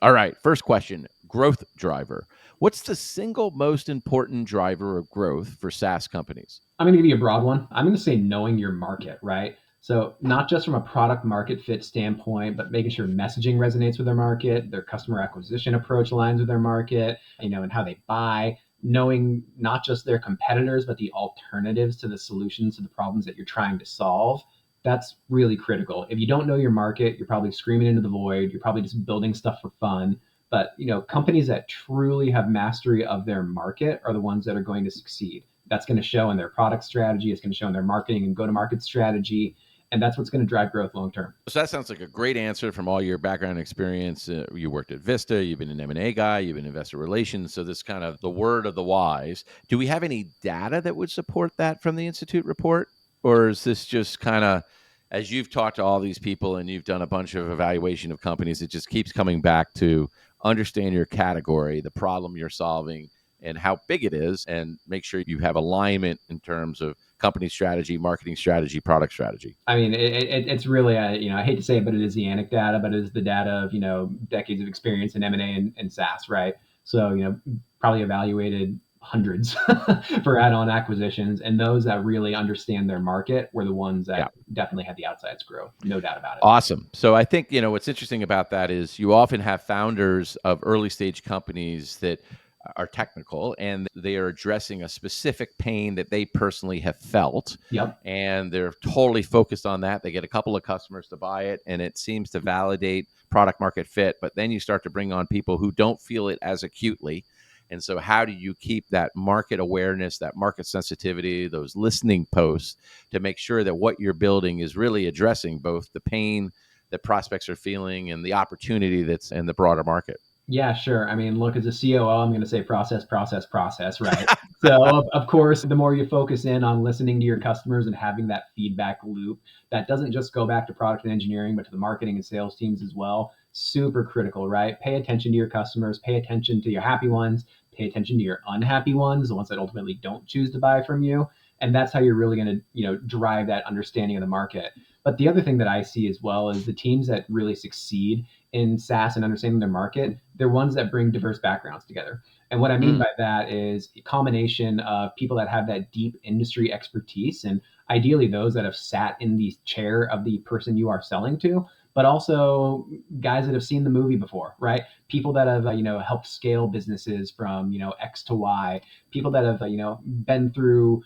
All right. First question, growth driver. What's the single most important driver of growth for SaaS companies? I'm going to give you a broad one. I'm going to say knowing your market, right? So not just from a product market fit standpoint, but making sure messaging resonates with their market, their customer acquisition approach aligns with their market, and how they buy, knowing not just their competitors, but the alternatives to the solutions to the problems that you're trying to solve. That's really critical. If you don't know your market, you're probably screaming into the void. You're probably just building stuff for fun. But companies that truly have mastery of their market are the ones that are going to succeed. That's going to show in their product strategy. It's going to show in their marketing and go-to-market strategy, and that's what's going to drive growth long term. So that sounds like a great answer from all your background experience. You worked at Vista, you've been an M&A guy, you've been investor relations. So this kind of the word of the wise. Do we have any data that would support that from the Institute report? Or is this just kind of, as you've talked to all these people and you've done a bunch of evaluation of companies, it just keeps coming back to understand your category, the problem you're solving, and how big it is, and make sure you have alignment in terms of company strategy, marketing strategy, product strategy. I mean, it's really, I hate to say it, but it is the anecdata, but it is the data of, decades of experience in M&A and SaaS, right? So, probably evaluated hundreds for add-on acquisitions. And those that really understand their market were the ones Yeah. that definitely had the outsides grow. No doubt about it. Awesome. So I think, what's interesting about that is you often have founders of early stage companies that are technical and they are addressing a specific pain that they personally have felt. Yep. And they're totally focused on that. They get a couple of customers to buy it and it seems to validate product market fit. But then you start to bring on people who don't feel it as acutely. And so, how do you keep that market awareness, that market sensitivity, those listening posts to make sure that what you're building is really addressing both the pain that prospects are feeling and the opportunity that's in the broader market? Yeah, sure. I mean, look, as a COO, I'm going to say process, process, process, right? So, of course, the more you focus in on listening to your customers and having that feedback loop, that doesn't just go back to product and engineering, but to the marketing and sales teams as well. Super critical, right? Pay attention to your customers, pay attention to your happy ones, pay attention to your unhappy ones, the ones that ultimately don't choose to buy from you. And that's how you're really going to, drive that understanding of the market. But the other thing that I see as well is the teams that really succeed in SaaS and understanding their market, they're ones that bring diverse backgrounds together. And what I mean Mm, by that is a combination of people that have that deep industry expertise and ideally those that have sat in the chair of the person you are selling to, but also guys that have seen the movie before, right? People that have, helped scale businesses from, X to Y, people that have, been through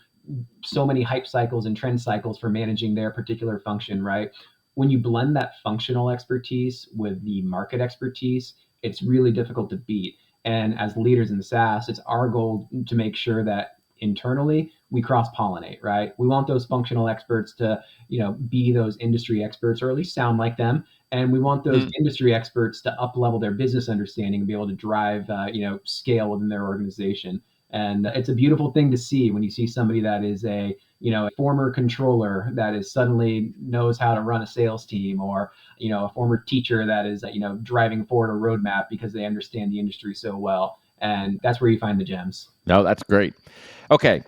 so many hype cycles and trend cycles for managing their particular function, right? When you blend that functional expertise with the market expertise, it's really difficult to beat. And as leaders in SaaS, it's our goal to make sure that internally we cross pollinate, right? We want those functional experts to, be those industry experts or at least sound like them. And we want those mm. industry experts to up level their business understanding and be able to drive, scale within their organization. And it's a beautiful thing to see when you see somebody that is a, a former controller that is suddenly knows how to run a sales team, or, a former teacher that is, driving forward a roadmap because they understand the industry so well. And that's where you find the gems. No, that's great. Okay.